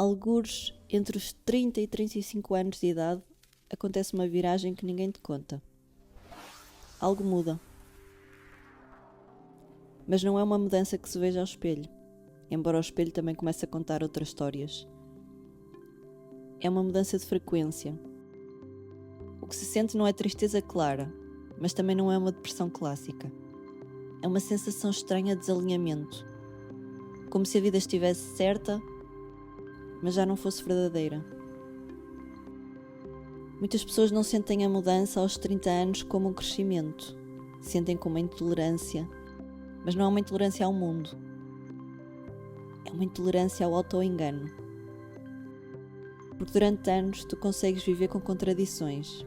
Algures entre os 30 e 35 anos de idade, acontece uma viragem que ninguém te conta. Algo muda. Mas não é uma mudança que se veja ao espelho, embora o espelho também comece a contar outras histórias. É uma mudança de frequência. O que se sente não é tristeza clara, mas também não é uma depressão clássica. É uma sensação estranha de desalinhamento, como se a vida estivesse certa, mas já não fosse verdadeira. Muitas pessoas não sentem a mudança aos 30 anos como um crescimento. Sentem como uma intolerância, mas não é uma intolerância ao mundo. É uma intolerância ao auto-engano. Porque durante anos tu consegues viver com contradições.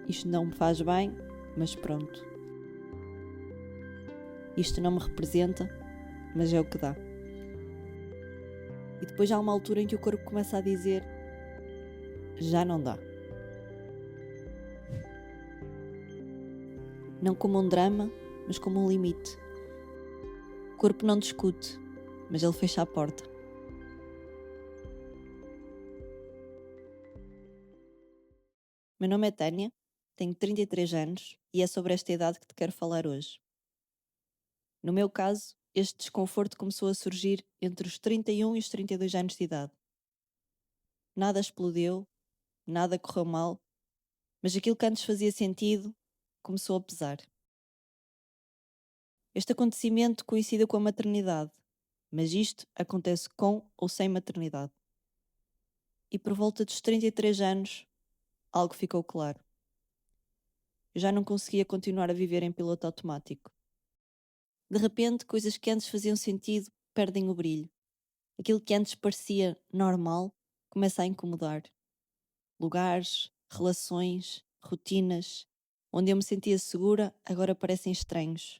Isto não me faz bem, mas pronto. Isto não me representa, mas é o que dá. E depois há uma altura em que o corpo começa a dizer: já não dá. Não como um drama, mas como um limite. O corpo não discute, mas ele fecha a porta. Meu nome é Tânia, tenho 33 anos e é sobre esta idade que te quero falar hoje. No meu caso, este desconforto começou a surgir entre os 31 e os 32 anos de idade. Nada explodiu, nada correu mal, mas aquilo que antes fazia sentido começou a pesar. Este acontecimento coincide com a maternidade, mas isto acontece com ou sem maternidade. E por volta dos 33 anos, algo ficou claro. Eu já não conseguia continuar a viver em piloto automático. De repente, coisas que antes faziam sentido perdem o brilho. Aquilo que antes parecia normal começa a incomodar. Lugares, relações, rotinas, onde eu me sentia segura, agora parecem estranhos.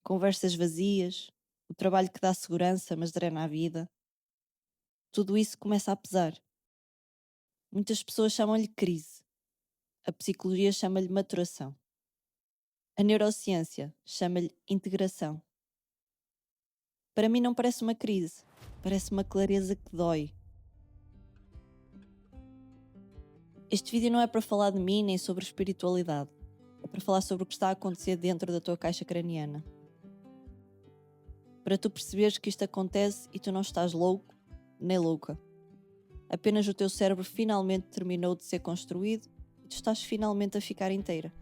Conversas vazias, o trabalho que dá segurança, mas drena a vida. Tudo isso começa a pesar. Muitas pessoas chamam-lhe crise. A psicologia chama-lhe maturação. A neurociência chama-lhe integração. Para mim não parece uma crise, parece uma clareza que dói. Este vídeo não é para falar de mim nem sobre espiritualidade. É para falar sobre o que está a acontecer dentro da tua caixa craniana. Para tu perceberes que isto acontece e tu não estás louco, nem louca. Apenas o teu cérebro finalmente terminou de ser construído e tu estás finalmente a ficar inteira.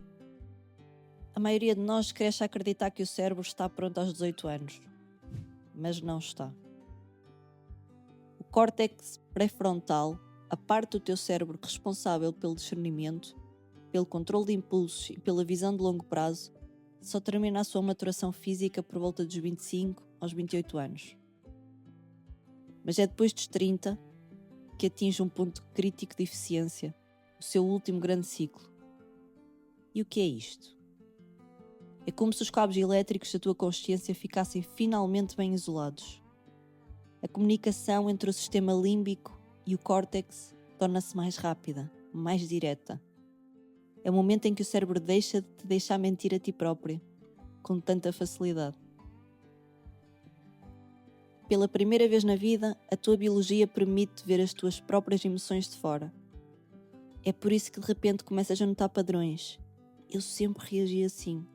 A maioria de nós cresce a acreditar que o cérebro está pronto aos 18 anos. Mas não está. O córtex pré-frontal, a parte do teu cérebro responsável pelo discernimento, pelo controle de impulsos e pela visão de longo prazo, só termina a sua maturação física por volta dos 25 aos 28 anos. Mas é depois dos 30 que atinge um ponto crítico de eficiência, o seu último grande ciclo. E o que é isto? É como se os cabos elétricos da tua consciência ficassem finalmente bem isolados. A comunicação entre o sistema límbico e o córtex torna-se mais rápida, mais direta. É o momento em que o cérebro deixa de te deixar mentir a ti própria, com tanta facilidade. Pela primeira vez na vida, a tua biologia permite ver as tuas próprias emoções de fora. É por isso que de repente começas a notar padrões. Eu sempre reagi assim.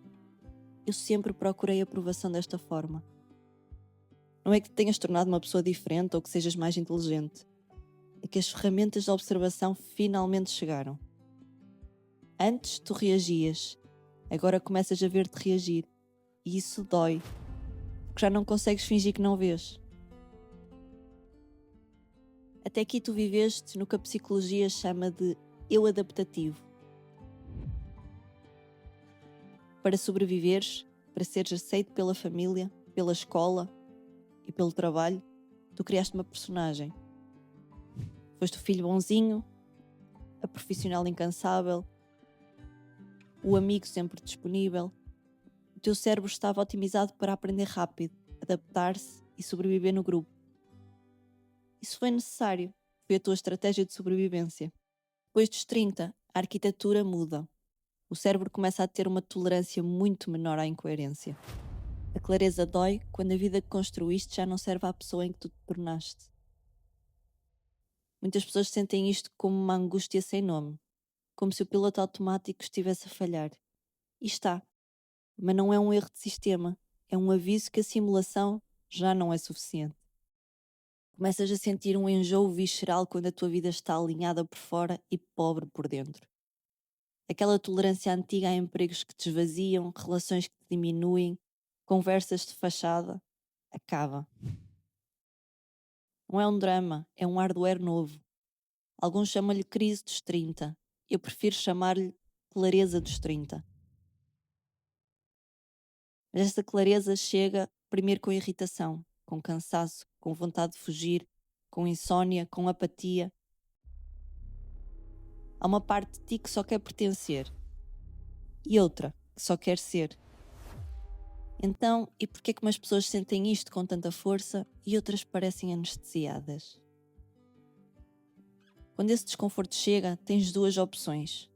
Eu sempre procurei a aprovação desta forma. Não é que te tenhas tornado uma pessoa diferente ou que sejas mais inteligente. É que as ferramentas de observação finalmente chegaram. Antes tu reagias, agora começas a ver-te reagir. E isso dói, porque já não consegues fingir que não vês. Até aqui tu viveste no que a psicologia chama de eu adaptativo. Para sobreviveres, para seres aceito pela família, pela escola e pelo trabalho, tu criaste uma personagem. Foste o filho bonzinho, a profissional incansável, o amigo sempre disponível. O teu cérebro estava otimizado para aprender rápido, adaptar-se e sobreviver no grupo. Isso foi necessário, foi a tua estratégia de sobrevivência. Depois dos 30, a arquitetura muda. O cérebro começa a ter uma tolerância muito menor à incoerência. A clareza dói quando a vida que construíste já não serve à pessoa em que tu te tornaste. Muitas pessoas sentem isto como uma angústia sem nome, como se o piloto automático estivesse a falhar. E está, mas não é um erro de sistema, é um aviso que a simulação já não é suficiente. Começas a sentir um enjoo visceral quando a tua vida está alinhada por fora e pobre por dentro. Aquela tolerância antiga a empregos que te esvaziam, relações que te diminuem, conversas de fachada, acaba. Não é um drama, é um hardware novo. Alguns chamam-lhe crise dos 30. Eu prefiro chamar-lhe clareza dos 30. Mas esta clareza chega primeiro com irritação, com cansaço, com vontade de fugir, com insónia, com apatia. Há uma parte de ti que só quer pertencer e outra que só quer ser. Então, e porquê é que umas pessoas sentem isto com tanta força e outras parecem anestesiadas? Quando esse desconforto chega, tens duas opções: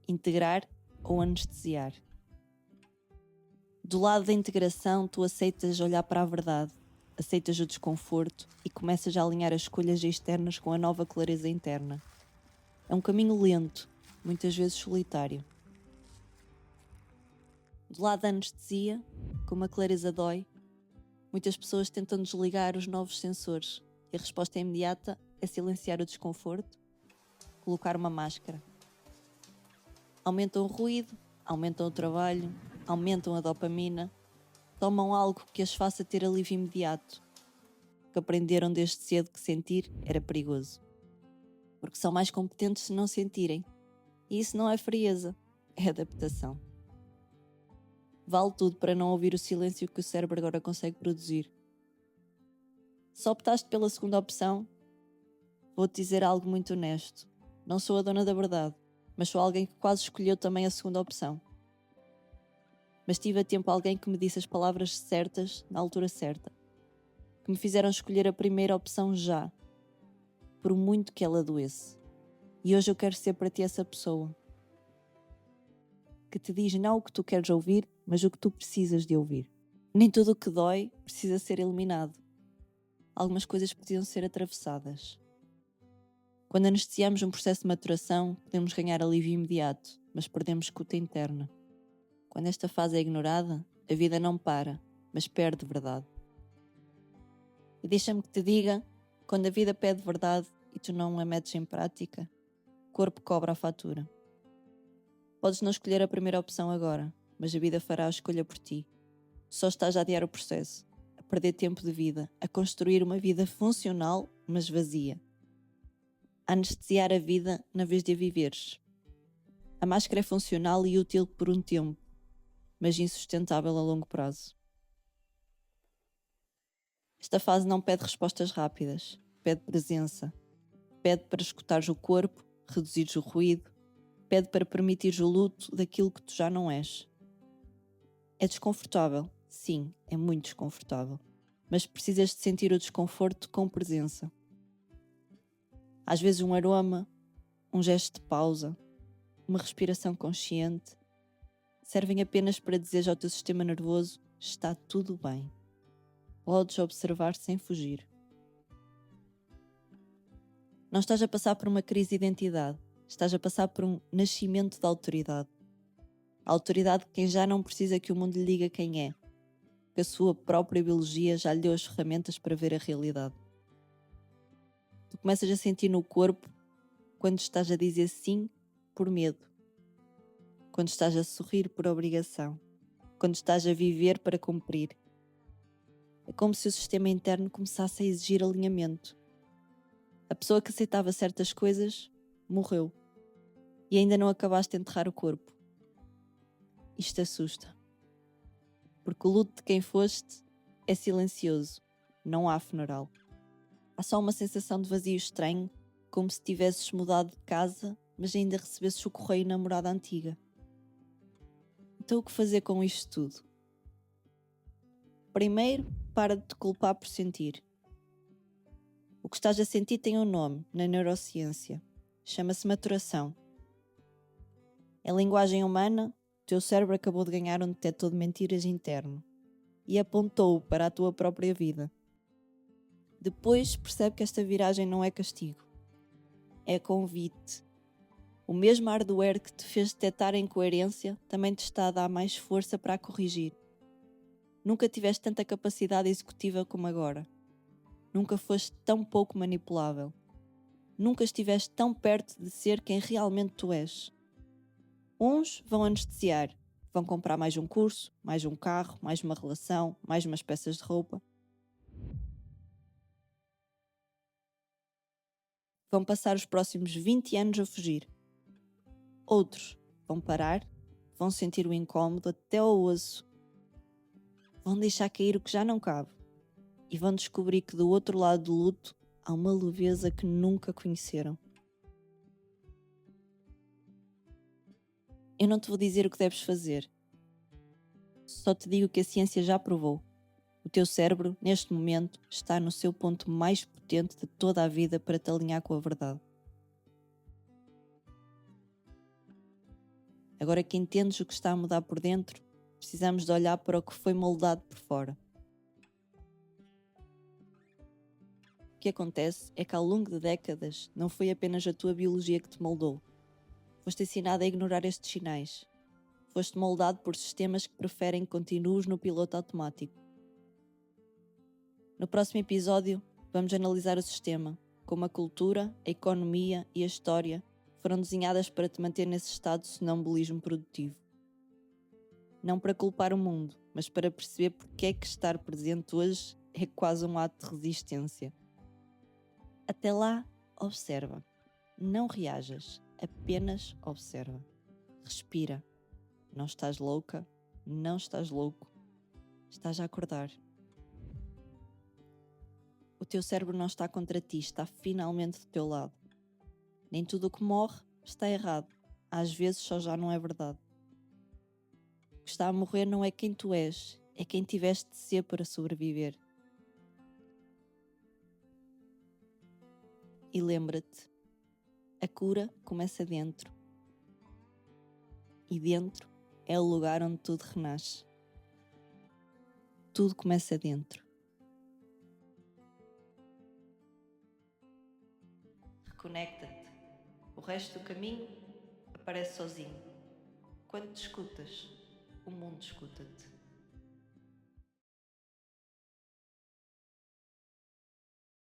integrar ou anestesiar. Do lado da integração, tu aceitas olhar para a verdade, aceitas o desconforto e começas a alinhar as escolhas externas com a nova clareza interna. É um caminho lento, muitas vezes solitário. Do lado da anestesia, como a clareza dói, muitas pessoas tentam desligar os novos sensores e a resposta imediata é silenciar o desconforto, colocar uma máscara. Aumentam o ruído, aumentam o trabalho, aumentam a dopamina, tomam algo que as faça ter alívio imediato, que aprenderam desde cedo que sentir era perigoso. Porque são mais competentes se não sentirem. E isso não é frieza, é adaptação. Vale tudo para não ouvir o silêncio que o cérebro agora consegue produzir. Se optaste pela segunda opção, vou-te dizer algo muito honesto. Não sou a dona da verdade, mas sou alguém que quase escolheu também a segunda opção. Mas tive a tempo alguém que me disse as palavras certas na altura certa, que me fizeram escolher a primeira opção já, por muito que ela doesse. E hoje eu quero ser para ti essa pessoa que te diz não o que tu queres ouvir, mas o que tu precisas de ouvir. Nem tudo o que dói precisa ser eliminado. Algumas coisas precisam ser atravessadas. Quando anestesiamos um processo de maturação, podemos ganhar alívio imediato, mas perdemos escuta interna. Quando esta fase é ignorada, a vida não para, mas perde verdade. E deixa-me que te diga, quando a vida pede verdade e tu não a metes em prática, o corpo cobra a fatura. Podes não escolher a primeira opção agora, mas a vida fará a escolha por ti. Só estás a adiar o processo, a perder tempo de vida, a construir uma vida funcional, mas vazia. A anestesiar a vida na vez de a viveres. A máscara é funcional e útil por um tempo, mas insustentável a longo prazo. Esta fase não pede respostas rápidas, pede presença. Pede para escutares o corpo, reduzires o ruído, pede para permitires o luto daquilo que tu já não és. É desconfortável, sim, é muito desconfortável, mas precisas de sentir o desconforto com presença. Às vezes um aroma, um gesto de pausa, uma respiração consciente, servem apenas para dizer ao teu sistema nervoso: está tudo bem. Podes observar sem fugir. Não estás a passar por uma crise de identidade, estás a passar por um nascimento de autoridade. A autoridade de quem já não precisa que o mundo lhe diga quem é, que a sua própria biologia já lhe deu as ferramentas para ver a realidade. Tu começas a sentir no corpo quando estás a dizer sim por medo, quando estás a sorrir por obrigação, quando estás a viver para cumprir. É como se o sistema interno começasse a exigir alinhamento. A pessoa que aceitava certas coisas morreu e ainda não acabaste de enterrar o corpo. Isto assusta. Porque o luto de quem foste é silencioso, não há funeral. Há só uma sensação de vazio estranho, como se tivesses mudado de casa, mas ainda recebesses o correio na morada antiga. Então o que fazer com isto tudo? Primeiro, para de te culpar por sentir. O que estás a sentir tem um nome na neurociência. Chama-se maturação. Em linguagem humana, o teu cérebro acabou de ganhar um detector de mentiras interno e apontou-o para a tua própria vida. Depois percebe que esta viragem não é castigo, é convite. O mesmo hardware que te fez detectar a incoerência também te está a dar mais força para a corrigir. Nunca tiveste tanta capacidade executiva como agora. Nunca foste tão pouco manipulável. Nunca estiveste tão perto de ser quem realmente tu és. Uns vão anestesiar, vão comprar mais um curso, mais um carro, mais uma relação, mais umas peças de roupa. Vão passar os próximos 20 anos a fugir. Outros vão parar, vão sentir o incómodo até ao osso, vão deixar cair o que já não cabe e vão descobrir que do outro lado do luto há uma leveza que nunca conheceram. Eu não te vou dizer o que deves fazer, só te digo que a ciência já provou. O teu cérebro, neste momento, está no seu ponto mais potente de toda a vida para te alinhar com a verdade. Agora que entendes o que está a mudar por dentro, precisamos de olhar para o que foi moldado por fora. O que acontece é que ao longo de décadas não foi apenas a tua biologia que te moldou. Foste ensinado a ignorar estes sinais. Foste moldado por sistemas que preferem que continues no piloto automático. No próximo episódio, vamos analisar o sistema, como a cultura, a economia e a história foram desenhadas para te manter nesse estado de sonambulismo produtivo. Não para culpar o mundo, mas para perceber porque é que estar presente hoje é quase um ato de resistência. Até lá, observa. Não reajas, apenas observa. Respira. Não estás louca, não estás louco. Estás a acordar. O teu cérebro não está contra ti, está finalmente do teu lado. Nem tudo o que morre está errado. Às vezes só já não é verdade. O que está a morrer não é quem tu és, é quem tiveste de ser para sobreviver. E lembra-te, a cura começa dentro. E dentro é o lugar onde tudo renasce. Tudo começa dentro. Reconecta-te. O resto do caminho aparece sozinho. Quando te escutas, o mundo escuta-te.